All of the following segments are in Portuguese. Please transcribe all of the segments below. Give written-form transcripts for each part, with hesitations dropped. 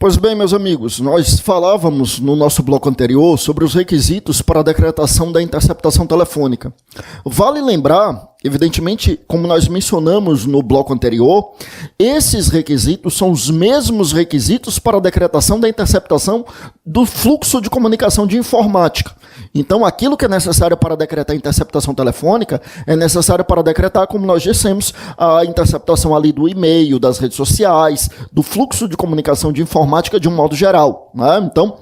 Pois bem, meus amigos, nós falávamos no nosso bloco anterior sobre os requisitos para a decretação da interceptação telefônica. Vale lembrar, evidentemente, como nós mencionamos no bloco anterior, esses requisitos são os mesmos requisitos para a decretação da interceptação do fluxo de comunicação de informática. Então, aquilo que é necessário para decretar a interceptação telefônica é necessário para decretar, como nós dissemos, a interceptação ali do e-mail, das redes sociais, do fluxo de comunicação de informática de um modo geral, né? Então,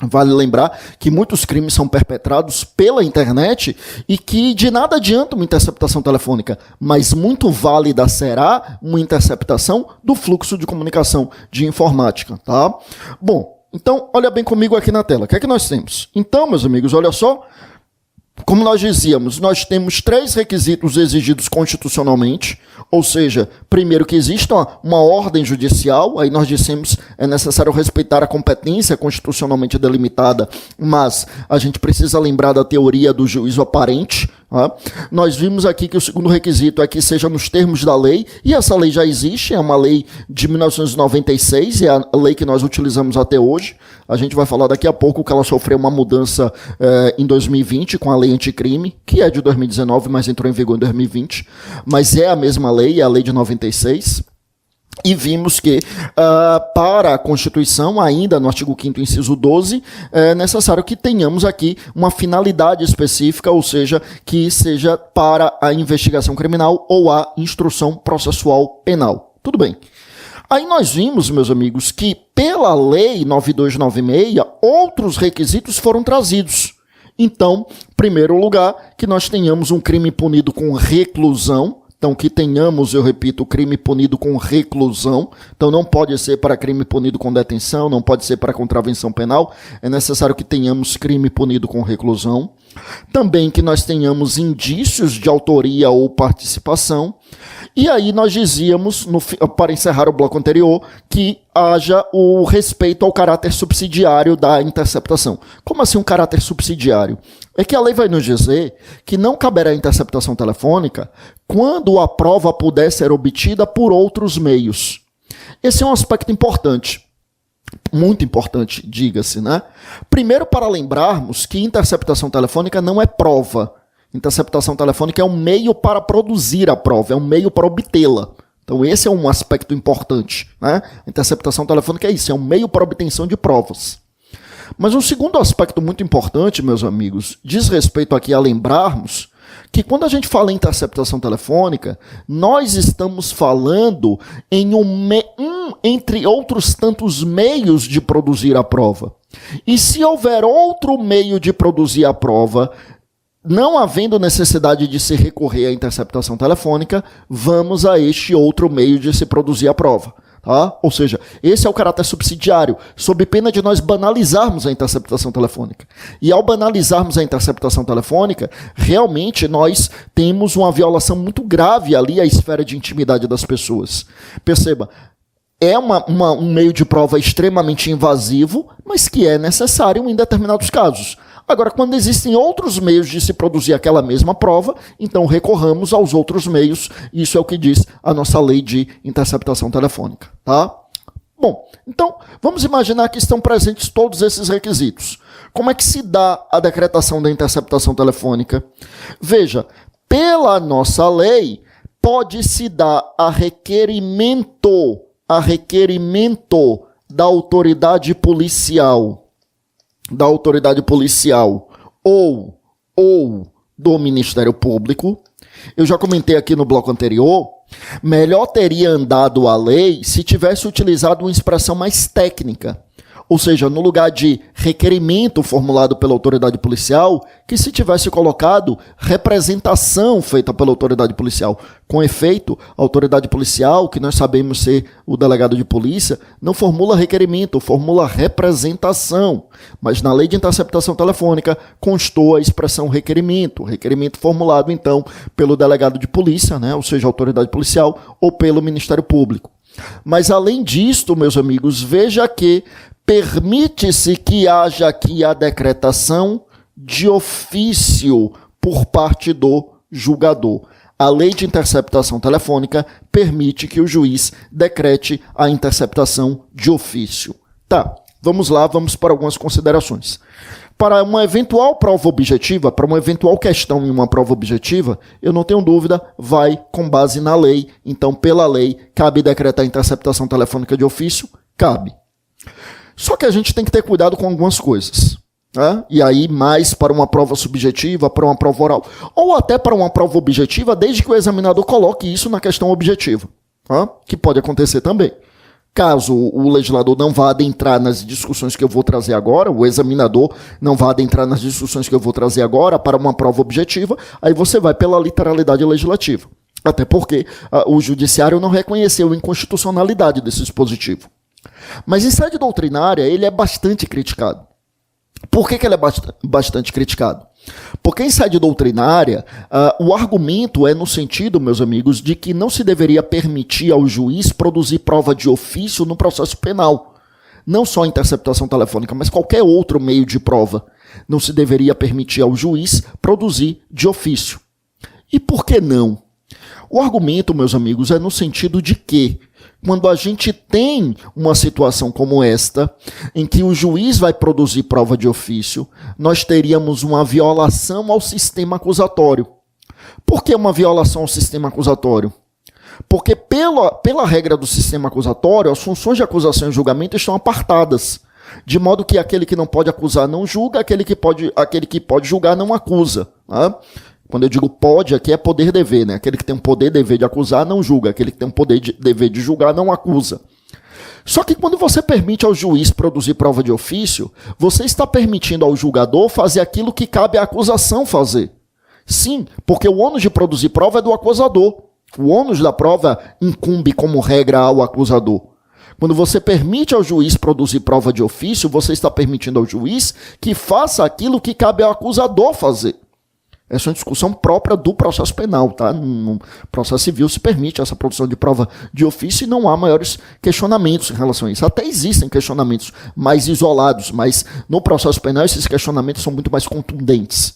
vale lembrar que muitos crimes são perpetrados pela internet e que de nada adianta uma interceptação telefônica, mas muito válida será uma interceptação do fluxo de comunicação de informática, tá? Bom, então olha bem comigo aqui na tela, o que é que nós temos? Então, meus amigos, olha só, como nós dizíamos, nós temos 3 requisitos exigidos constitucionalmente, ou seja, primeiro que exista uma ordem judicial, aí nós dissemos é necessário respeitar a competência constitucionalmente delimitada, mas a gente precisa lembrar da teoria do juízo aparente. Tá? Nós vimos aqui que o segundo requisito é que seja nos termos da lei, e essa lei já existe, é uma lei de 1996, é a lei que nós utilizamos até hoje. A gente vai falar daqui a pouco que ela sofreu uma mudança em 2020 com a lei anticrime, que é de 2019, mas entrou em vigor em 2020, mas é a mesma lei, é a lei de 96. E vimos que, para a Constituição, ainda no artigo 5º, inciso 12, é necessário que tenhamos aqui uma finalidade específica, ou seja, que seja para a investigação criminal ou a instrução processual penal. Tudo bem. Aí nós vimos, meus amigos, que pela Lei 9296, outros requisitos foram trazidos. Então, em primeiro lugar, que nós tenhamos um crime punido com reclusão. Então, que tenhamos, eu repito, crime punido com reclusão. Então, não pode ser para crime punido com detenção, não pode ser para contravenção penal. É necessário que tenhamos crime punido com reclusão. Também que nós tenhamos indícios de autoria ou participação. E aí nós dizíamos, para encerrar o bloco anterior, que haja o respeito ao caráter subsidiário da interceptação. Como assim um caráter subsidiário? É que a lei vai nos dizer que não caberá interceptação telefônica quando a prova puder ser obtida por outros meios. Esse é um aspecto importante. Muito importante, diga-se, né? Primeiro, para lembrarmos que interceptação telefônica não é prova. Interceptação telefônica é um meio para produzir a prova, é um meio para obtê-la. Então esse é um aspecto importante, né? Interceptação telefônica é isso, é um meio para obtenção de provas. Mas um segundo aspecto muito importante, meus amigos, diz respeito aqui a lembrarmos que quando a gente fala em interceptação telefônica, nós estamos falando em entre outros tantos meios de produzir a prova. E se houver outro meio de produzir a prova, não havendo necessidade de se recorrer à interceptação telefônica, vamos a este outro meio de se produzir a prova. Tá? Ou seja, esse é o caráter subsidiário, sob pena de nós banalizarmos a interceptação telefônica. E ao banalizarmos a interceptação telefônica, realmente nós temos uma violação muito grave ali à esfera de intimidade das pessoas. Perceba, é um meio de prova extremamente invasivo, mas que é necessário em determinados casos. Agora, quando existem outros meios de se produzir aquela mesma prova, então recorramos aos outros meios. Isso é o que diz a nossa lei de interceptação telefônica, tá? Bom, então vamos imaginar que estão presentes todos esses requisitos. Como é que se dá a decretação da interceptação telefônica? Veja, pela nossa lei, pode-se dar a requerimento da autoridade policial. Ou do Ministério Público. Eu já comentei aqui no bloco anterior, melhor teria andado a lei se tivesse utilizado uma expressão mais técnica. Ou seja, no lugar de requerimento formulado pela autoridade policial, que se tivesse colocado representação feita pela autoridade policial. Com efeito, a autoridade policial, que nós sabemos ser o delegado de polícia, não formula requerimento, formula representação. Mas na lei de interceptação telefônica constou a expressão requerimento. Requerimento formulado, então, pelo delegado de polícia, né? Ou seja, a autoridade policial, ou pelo Ministério Público. Mas além disto, meus amigos, veja que permite-se que haja aqui a decretação de ofício por parte do julgador. A lei de interceptação telefônica permite que o juiz decrete a interceptação de ofício. Tá, vamos lá, vamos para algumas considerações. Para uma eventual prova objetiva, para uma eventual questão em uma prova objetiva, eu não tenho dúvida, vai com base na lei. Então, pela lei, cabe decretar interceptação telefônica de ofício? Cabe. Só que a gente tem que ter cuidado com algumas coisas. Né? E aí, mais para uma prova subjetiva, para uma prova oral, ou até para uma prova objetiva, desde que o examinador coloque isso na questão objetiva. Né? Que pode acontecer também. Caso o legislador não vá adentrar nas discussões que eu vou trazer agora, o examinador não vá adentrar nas discussões que eu vou trazer agora para uma prova objetiva, aí você vai pela literalidade legislativa. Até porque o judiciário não reconheceu a inconstitucionalidade desse dispositivo. Mas em sede doutrinária, ele é bastante criticado. Por que ele é bastante criticado? Porque em sede doutrinária, o argumento é no sentido, meus amigos, de que não se deveria permitir ao juiz produzir prova de ofício no processo penal. Não só interceptação telefônica, mas qualquer outro meio de prova. Não se deveria permitir ao juiz produzir de ofício. E por que não? O argumento, meus amigos, é no sentido de que, quando a gente tem uma situação como esta, em que o juiz vai produzir prova de ofício, nós teríamos uma violação ao sistema acusatório. Por que uma violação ao sistema acusatório? Porque pela regra do sistema acusatório, as funções de acusação e julgamento estão apartadas, de modo que aquele que não pode acusar não julga, aquele que pode julgar não acusa. Né? Quando eu digo pode, aqui é poder-dever, né? Aquele que tem um poder-dever de acusar não julga, aquele que tem um poder-dever de julgar não acusa. Só que quando você permite ao juiz produzir prova de ofício, você está permitindo ao julgador fazer aquilo que cabe à acusação fazer. Sim, porque o ônus de produzir prova é do acusador. O ônus da prova incumbe como regra ao acusador. Quando você permite ao juiz produzir prova de ofício, você está permitindo ao juiz que faça aquilo que cabe ao acusador fazer. Essa é uma discussão própria do processo penal, tá? No processo civil se permite essa produção de prova de ofício e não há maiores questionamentos em relação a isso. Até existem questionamentos mais isolados, mas no processo penal esses questionamentos são muito mais contundentes.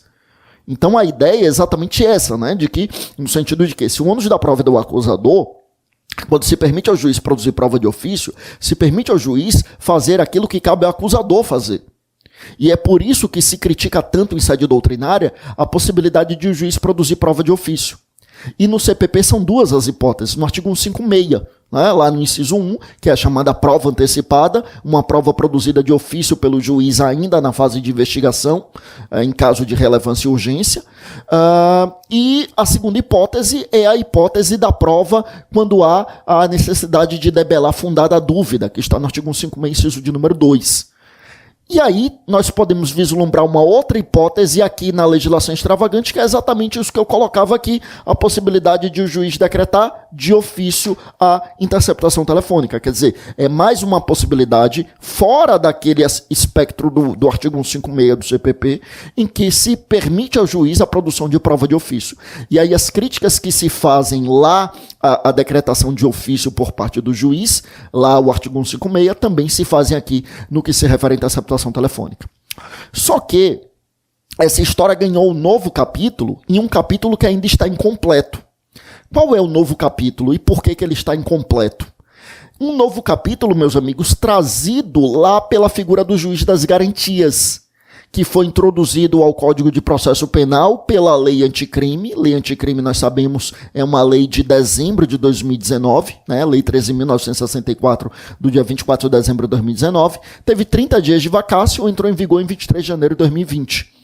Então a ideia é exatamente essa, né? De que, no sentido de que, se o ônus da prova é do acusador, quando se permite ao juiz produzir prova de ofício, se permite ao juiz fazer aquilo que cabe ao acusador fazer. E é por isso que se critica tanto em sede doutrinária a possibilidade de o juiz produzir prova de ofício. E no CPP são duas as hipóteses. No artigo 156, né, lá no inciso 1, que é a chamada prova antecipada, uma prova produzida de ofício pelo juiz ainda na fase de investigação, em caso de relevância e urgência. E a segunda hipótese é a hipótese da prova quando há a necessidade de debelar fundada a dúvida, que está no artigo 156, inciso de número 2. E aí nós podemos vislumbrar uma outra hipótese aqui na legislação extravagante, que é exatamente isso que eu colocava aqui, a possibilidade de o juiz decretar de ofício a interceptação telefônica. Quer dizer, é mais uma possibilidade fora daquele espectro do artigo 156 do CPP, em que se permite ao juiz a produção de prova de ofício. E aí as críticas que se fazem lá a decretação de ofício por parte do juiz, lá o artigo 156, também se fazem aqui no que se refere à interceptação telefônica. Só que essa história ganhou um novo capítulo, e um capítulo que ainda está incompleto. Qual é o novo capítulo e por que ele está incompleto? Um novo capítulo, meus amigos, trazido lá pela figura do juiz das garantias, que foi introduzido ao Código de Processo Penal pela Lei Anticrime. Lei Anticrime, nós sabemos, é uma lei de dezembro de 2019, né? Lei 13.964, do dia 24 de dezembro de 2019. Teve 30 dias de vacácio, entrou em vigor em 23 de janeiro de 2020.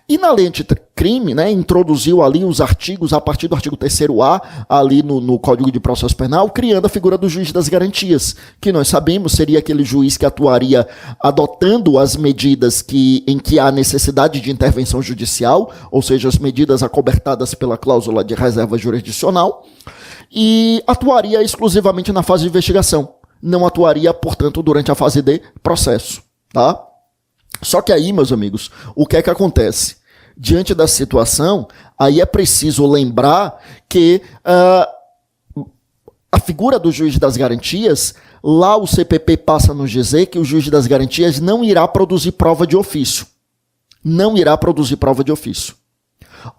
E na lei anticrime, né, introduziu ali os artigos, a partir do artigo 3º-A, ali no Código de Processo Penal, criando a figura do juiz das garantias, que nós sabemos seria aquele juiz que atuaria adotando as medidas em que há necessidade de intervenção judicial, ou seja, as medidas acobertadas pela cláusula de reserva jurisdicional, e atuaria exclusivamente na fase de investigação. Não atuaria, portanto, durante a fase de processo, tá? Só que aí, meus amigos, o que é que acontece? Diante da situação, aí é preciso lembrar que a figura do juiz das garantias, lá o CPP passa a nos dizer que o juiz das garantias não irá produzir prova de ofício. Não irá produzir prova de ofício.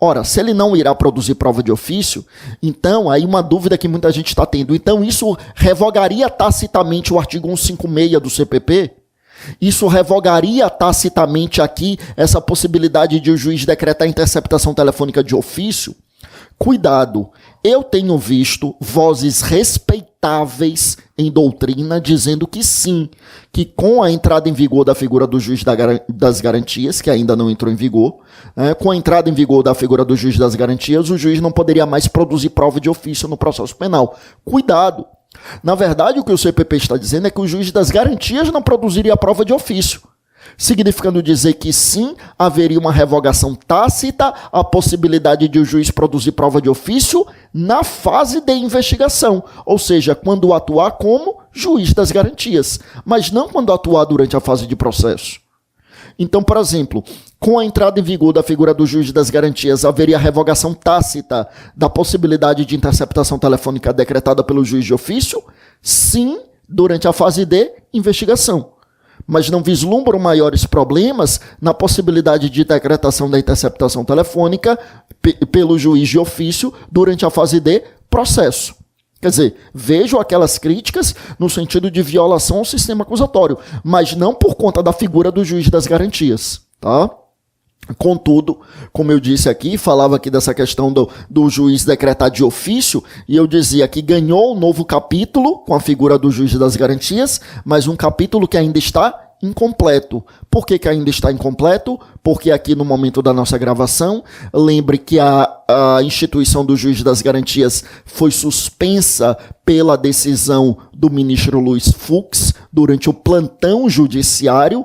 Ora, se ele não irá produzir prova de ofício, então, aí uma dúvida que muita gente está tendo, então isso revogaria tacitamente o artigo 156 do CPP? Isso revogaria tacitamente aqui essa possibilidade de o juiz decretar interceptação telefônica de ofício? Cuidado, eu tenho visto vozes respeitáveis em doutrina dizendo que sim, que com a entrada em vigor da figura do juiz das garantias, que ainda não entrou em vigor, com a entrada em vigor da figura do juiz das garantias, o juiz não poderia mais produzir prova de ofício no processo penal. Cuidado! Na verdade, o que o CPP está dizendo é que o juiz das garantias não produziria a prova de ofício, significando dizer que sim, haveria uma revogação tácita, a possibilidade de o juiz produzir prova de ofício na fase de investigação, ou seja, quando atuar como juiz das garantias, mas não quando atuar durante a fase de processo. Então, por exemplo, com a entrada em vigor da figura do juiz das garantias, haveria revogação tácita da possibilidade de interceptação telefônica decretada pelo juiz de ofício? Sim, durante a fase de investigação. Mas não vislumbram maiores problemas na possibilidade de decretação da interceptação telefônica pelo juiz de ofício durante a fase de processo. Quer dizer, vejo aquelas críticas no sentido de violação ao sistema acusatório, mas não por conta da figura do juiz das garantias, tá? Contudo, como eu disse aqui, falava aqui dessa questão do juiz decretar de ofício, e eu dizia que ganhou um novo capítulo com a figura do juiz das garantias, mas um capítulo que ainda está incompleto. Por que ainda está incompleto? Porque aqui no momento da nossa gravação, lembre que a instituição do juiz das garantias foi suspensa pela decisão do ministro Luiz Fux durante o plantão judiciário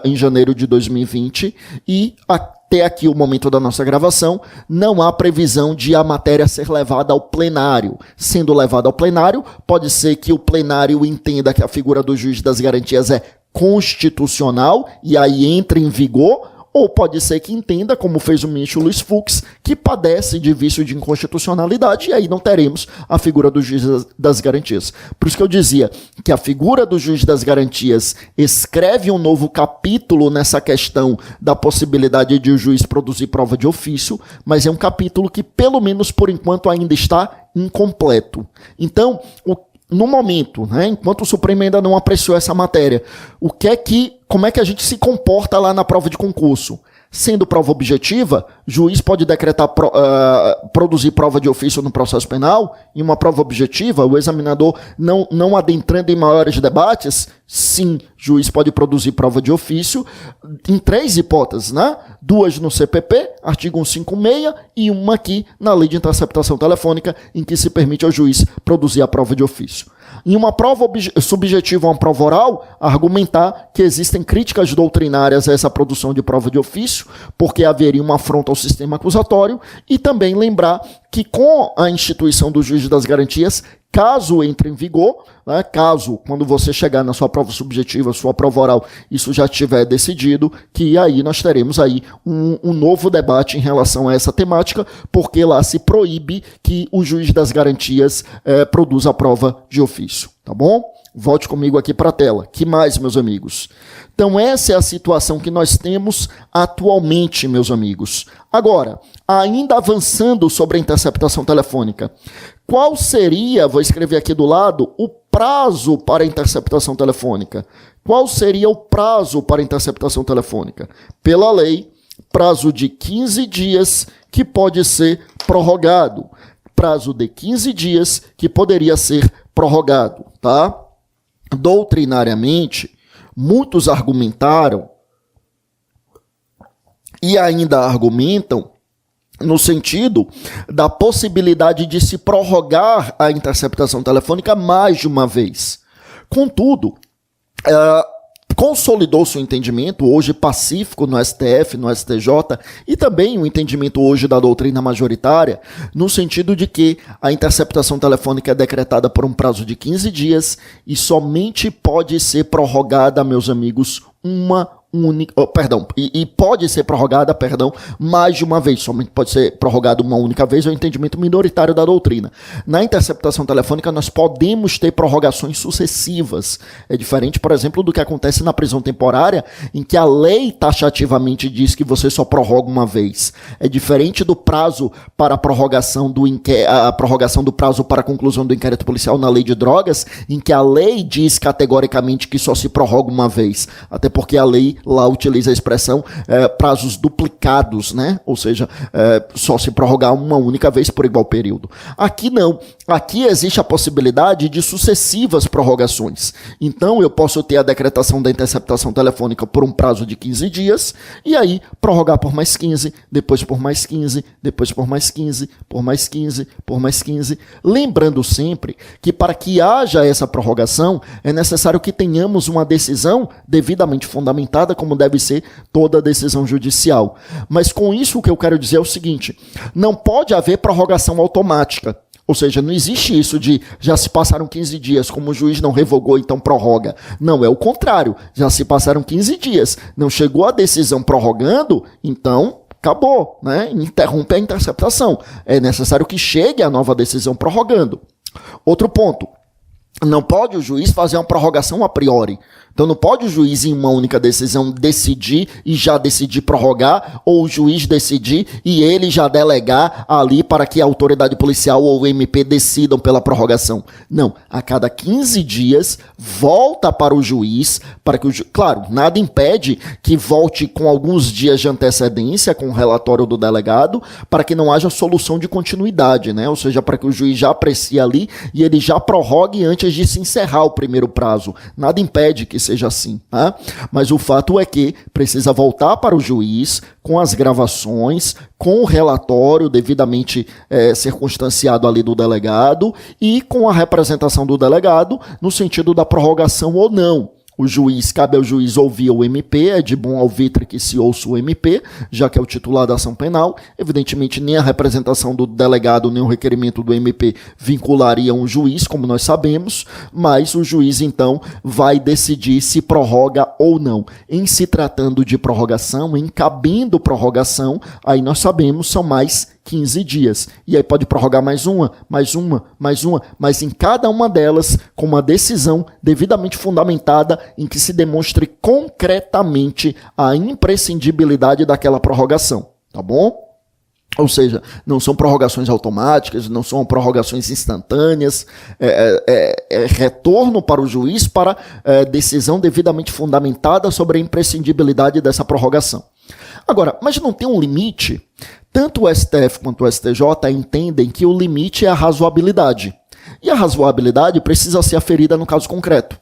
em janeiro de 2020 e até aqui o momento da nossa gravação, não há previsão de a matéria ser levada ao plenário. Sendo levada ao plenário, pode ser que o plenário entenda que a figura do juiz das garantias é constitucional e aí entra em vigor, ou pode ser que entenda, como fez o ministro Luiz Fux, que padece de vício de inconstitucionalidade e aí não teremos a figura do juiz das garantias. Por isso que eu dizia que a figura do juiz das garantias escreve um novo capítulo nessa questão da possibilidade de o juiz produzir prova de ofício, mas é um capítulo que, pelo menos por enquanto, ainda está incompleto. Então, no momento, enquanto o Supremo ainda não apreciou essa matéria, como é que a gente se comporta lá na prova de concurso? Sendo prova objetiva, juiz pode decretar produzir prova de ofício no processo penal. Em uma prova objetiva, o examinador não adentrando em maiores debates, sim, juiz pode produzir prova de ofício em 3 hipóteses, 2 no CPP, artigo 156, e uma aqui na Lei de Interceptação Telefônica, em que se permite ao juiz produzir a prova de ofício. Em uma prova subjetiva ou uma prova oral, argumentar que existem críticas doutrinárias a essa produção de prova de ofício, porque haveria uma afronta ao sistema acusatório, e também lembrar que com a instituição do juiz das garantias, caso entre em vigor, caso quando você chegar na sua prova subjetiva, sua prova oral, isso já estiver decidido, que aí nós teremos aí um novo debate em relação a essa temática, porque lá se proíbe que o juiz das garantias produza a prova de ofício, tá bom? Volte comigo aqui para a tela. Que mais, meus amigos? Então essa é a situação que nós temos atualmente, meus amigos. Agora, ainda avançando sobre a interceptação telefônica, qual seria, vou escrever aqui do lado, o prazo para a interceptação telefônica? Qual seria o prazo para a interceptação telefônica? Pela lei, prazo de 15 dias que pode ser prorrogado. Prazo de 15 dias que poderia ser prorrogado, tá? Doutrinariamente, muitos argumentaram e ainda argumentam no sentido da possibilidade de se prorrogar a interceptação telefônica mais de uma vez. Contudo, consolidou-se o entendimento, hoje pacífico no STF, no STJ, e também o entendimento hoje da doutrina majoritária, no sentido de que a interceptação telefônica é decretada por um prazo de 15 dias e somente pode ser prorrogada, meus amigos, uma única, perdão, e pode ser prorrogada, mais de uma vez, somente pode ser prorrogada uma única vez, é o entendimento minoritário da doutrina. Na interceptação telefônica, nós podemos ter prorrogações sucessivas. É diferente, por exemplo, do que acontece na prisão temporária, em que a lei taxativamente diz que você só prorroga uma vez. É diferente do prazo para a prorrogação do prazo para a conclusão do inquérito policial na lei de drogas, em que a lei diz categoricamente que só se prorroga uma vez, até porque a lei lá utiliza a expressão prazos duplicados, né? Ou seja, só se prorrogar uma única vez por igual período. Aqui não. Aqui existe a possibilidade de sucessivas prorrogações. Então, eu posso ter a decretação da interceptação telefônica por um prazo de 15 dias, e aí prorrogar por mais 15, depois por mais 15, depois por mais 15, por mais 15, por mais 15. Lembrando sempre que para que haja essa prorrogação, é necessário que tenhamos uma decisão devidamente fundamentada, como deve ser toda decisão judicial. Mas com isso o que eu quero dizer é o seguinte: não pode haver prorrogação automática. Ou seja, não existe isso de já se passaram 15 dias, como o juiz não revogou, então prorroga. Não, é o contrário. Já se passaram 15 dias, não chegou a decisão prorrogando, então acabou, né? Interrompe a interceptação. É necessário que chegue a nova decisão prorrogando. Outro ponto. Não pode o juiz fazer uma prorrogação a priori. Então não pode o juiz, em uma única decisão, decidir e já decidir prorrogar, ou o juiz decidir e ele já delegar ali para que a autoridade policial ou o MP decidam pela prorrogação. Não, a cada 15 dias volta para o juiz, para que claro, nada impede que volte com alguns dias de antecedência com o relatório do delegado, para que não haja solução de continuidade, né? Ou seja, para que o juiz já aprecie ali e ele já prorrogue antes de se encerrar o primeiro prazo. Nada impede que seja assim, tá? Mas o fato é que precisa voltar para o juiz com as gravações, com o relatório devidamente circunstanciado ali do delegado e com a representação do delegado no sentido da prorrogação ou não. Cabe ao juiz ouvir o MP, é de bom alvitre que se ouça o MP, já que é o titular da ação penal. Evidentemente, nem a representação do delegado, nem o requerimento do MP vinculariam o juiz, como nós sabemos, mas o juiz, então, vai decidir se prorroga ou não. Em se tratando de prorrogação, em cabendo prorrogação, aí nós sabemos, são mais 15 dias. E aí pode prorrogar mais uma, mas em cada uma delas com uma decisão devidamente fundamentada em que se demonstre concretamente a imprescindibilidade daquela prorrogação, tá bom? Ou seja, não são prorrogações automáticas, não são prorrogações instantâneas, é retorno para o juiz para decisão devidamente fundamentada sobre a imprescindibilidade dessa prorrogação. Agora, mas não tem um limite? Tanto o STF quanto o STJ entendem que o limite é a razoabilidade. E a razoabilidade precisa ser aferida no caso concreto.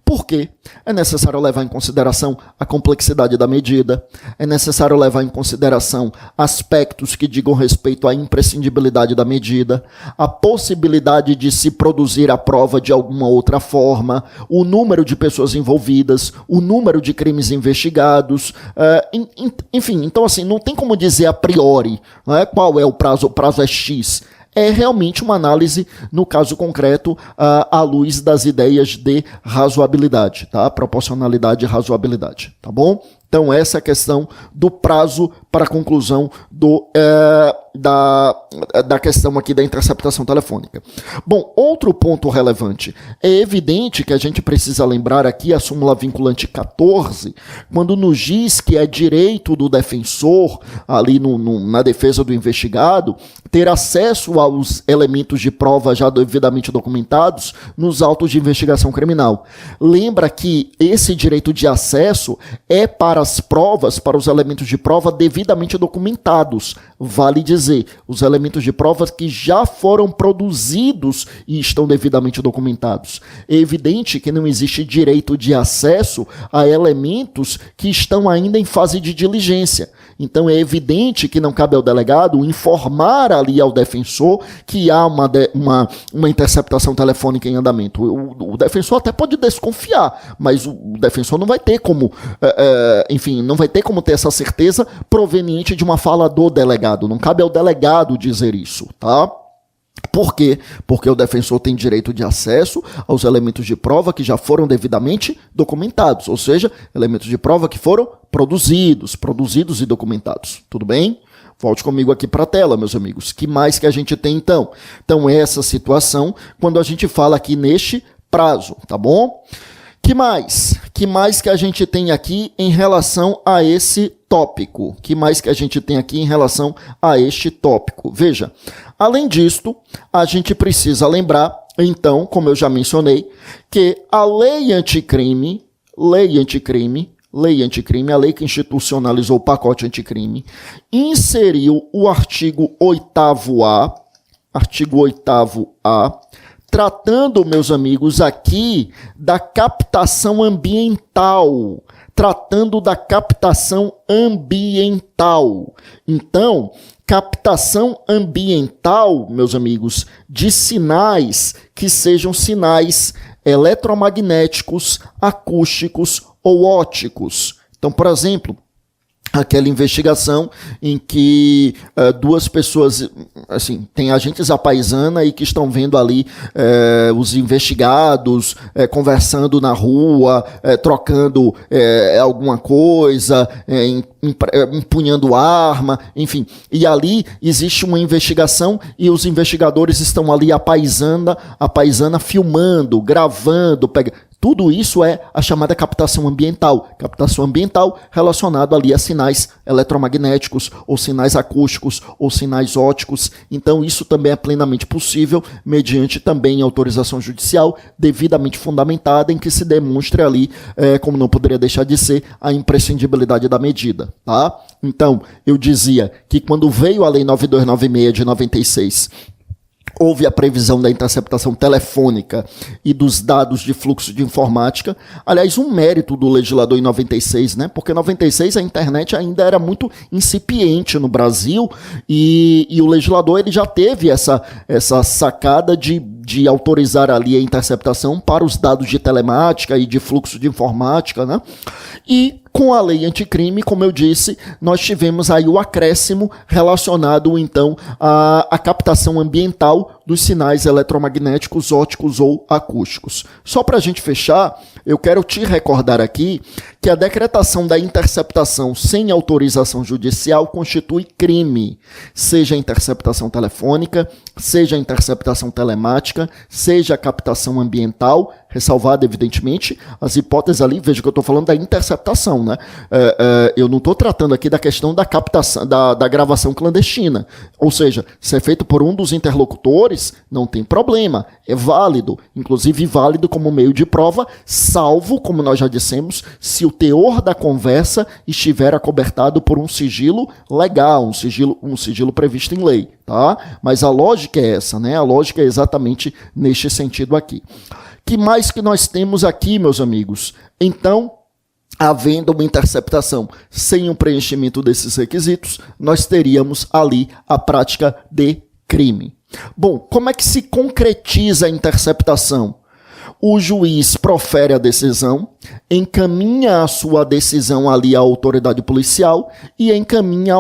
Por quê? É necessário levar em consideração a complexidade da medida, é necessário levar em consideração aspectos que digam respeito à imprescindibilidade da medida, a possibilidade de se produzir a prova de alguma outra forma, o número de pessoas envolvidas, o número de crimes investigados, enfim, então assim, não tem como dizer a priori, né, qual é o prazo é X. É realmente uma análise, no caso concreto, à luz das ideias de razoabilidade, tá? Proporcionalidade e razoabilidade, tá bom? Então, essa é a questão do prazo para a conclusão da questão aqui da interceptação telefônica. Bom, outro ponto relevante. É evidente que a gente precisa lembrar aqui a súmula vinculante 14, quando nos diz que é direito do defensor, ali na defesa do investigado, ter acesso aos elementos de prova já devidamente documentados nos autos de investigação criminal. Lembra que esse direito de acesso é para as provas, para os elementos de prova devidamente documentados. Vale dizer, os elementos de prova que já foram produzidos e estão devidamente documentados. É evidente que não existe direito de acesso a elementos que estão ainda em fase de diligência. Então é evidente que não cabe ao delegado informar ali ao defensor que há uma interceptação telefônica em andamento. O defensor até pode desconfiar, mas o defensor não vai ter como, não vai ter como ter essa certeza proveniente de uma fala do delegado. Não cabe ao delegado dizer isso, tá? Por quê? Porque o defensor tem direito de acesso aos elementos de prova que já foram devidamente documentados, ou seja, elementos de prova que foram produzidos e documentados. Tudo bem? Volte comigo aqui para a tela, meus amigos. Que mais que a gente tem então? Então, essa situação, quando a gente fala aqui neste prazo, tá bom? Que mais? Que mais que a gente tem aqui em relação a esse tópico? Que mais que a gente tem aqui em relação a este tópico? Veja, além disto, a gente precisa lembrar, então, como eu já mencionei, que a lei anticrime, a lei que institucionalizou o pacote anticrime, inseriu o artigo 8º-A, tratando, meus amigos, aqui da captação ambiental. Então, captação ambiental, meus amigos, de sinais que sejam sinais eletromagnéticos, acústicos ou óticos. Então, por exemplo, aquela investigação em que duas pessoas, assim, tem agentes à paisana e que estão vendo ali os investigados conversando na rua, trocando alguma coisa, empunhando arma, enfim. E ali existe uma investigação e os investigadores estão ali à paisana filmando, gravando, tudo isso é a chamada captação ambiental. Captação ambiental relacionado ali a sinais eletromagnéticos, ou sinais acústicos, ou sinais óticos. Então isso também é plenamente possível, mediante também autorização judicial, devidamente fundamentada, em que se demonstre ali, como não poderia deixar de ser, a imprescindibilidade da medida. Tá? Então, eu dizia que quando veio a Lei 9296 de 96, houve a previsão da interceptação telefônica e dos dados de fluxo de informática. Aliás, um mérito do legislador em 96, né? Porque em 96 a internet ainda era muito incipiente no Brasil e o legislador ele já teve essa sacada de autorizar ali a interceptação para os dados de telemática e de fluxo de informática, né? E com a lei anticrime, como eu disse, nós tivemos aí o acréscimo relacionado, então, à captação ambiental dos sinais eletromagnéticos, óticos ou acústicos. Só para a gente fechar, eu quero te recordar aqui que a decretação da interceptação sem autorização judicial constitui crime, seja a interceptação telefônica, seja a interceptação telemática, seja a captação ambiental, ressalvado, evidentemente, as hipóteses ali, veja que eu estou falando da interceptação, né? Eu não estou tratando aqui da questão da captação, da gravação clandestina. Ou seja, se é feito por um dos interlocutores, não tem problema, é válido, inclusive válido como meio de prova, salvo, como nós já dissemos, se o teor da conversa estiver acobertado por um sigilo legal, um sigilo previsto em lei, tá? Mas a lógica é essa, né? A lógica é exatamente neste sentido aqui. Que mais que nós temos aqui, meus amigos? Então, havendo uma interceptação sem o preenchimento desses requisitos, nós teríamos ali a prática de crime. Bom, como é que se concretiza a interceptação? O juiz profere a decisão, encaminha a sua decisão ali à autoridade policial e encaminha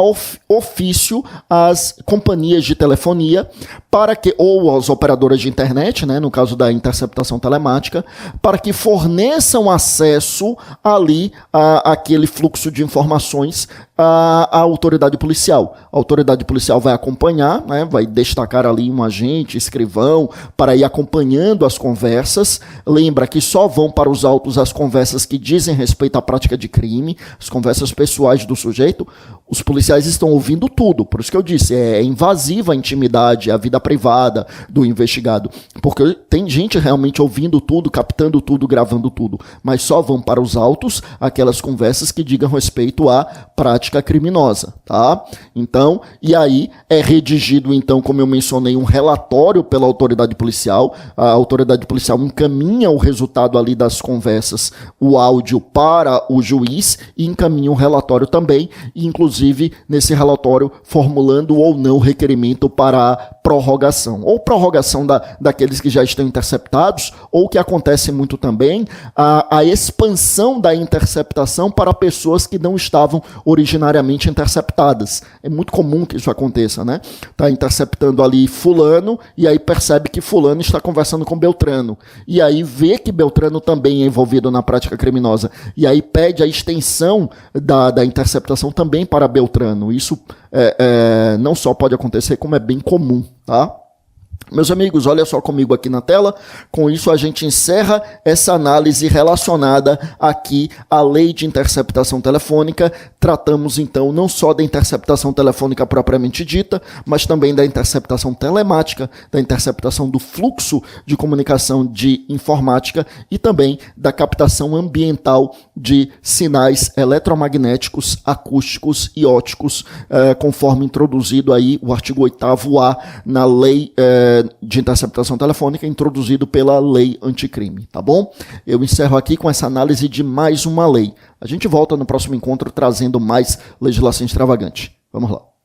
ofício às companhias de telefonia para que, ou às operadoras de internet, né, no caso da interceptação telemática, para que forneçam acesso ali àquele fluxo de informações à autoridade policial. A autoridade policial vai acompanhar, né, vai destacar ali um agente, escrivão, para ir acompanhando as conversas. Lembra que só vão para os autos as conversas que dizem respeito à prática de crime, as conversas pessoais do sujeito. Os policiais estão ouvindo tudo, por isso que eu disse, é invasiva a intimidade, a vida privada do investigado, porque tem gente realmente ouvindo tudo, captando tudo, gravando tudo, mas só vão para os autos aquelas conversas que digam respeito à prática criminosa, tá? Então, e aí é redigido, então, como eu mencionei, um relatório pela autoridade policial, a autoridade policial encaminha o resultado ali das conversas, o áudio para o juiz e encaminha um relatório também, e inclusive nesse relatório formulando ou não requerimento para prorrogação. Ou prorrogação daqueles que já estão interceptados, ou que acontece muito também, a expansão da interceptação para pessoas que não estavam originariamente interceptadas. É muito comum que isso aconteça, né? Está interceptando ali fulano, e aí percebe que fulano está conversando com Beltrano. E aí vê que Beltrano também é envolvido na prática criminosa. E aí pede a extensão da interceptação também para Beltrano. Isso não só pode acontecer, como é bem comum, tá? Meus amigos, olha só comigo aqui na tela. Com isso a gente encerra essa análise relacionada aqui à lei de interceptação telefônica. Tratamos então não só da interceptação telefônica propriamente dita, mas também da interceptação telemática, da interceptação do fluxo de comunicação de informática e também da captação ambiental de sinais eletromagnéticos, acústicos e óticos, conforme introduzido aí o artigo 8º-A na lei de interceptação telefônica, introduzido pela lei anticrime, tá bom? Eu encerro aqui com essa análise de mais uma lei. A gente volta no próximo encontro trazendo mais legislação extravagante. Vamos lá.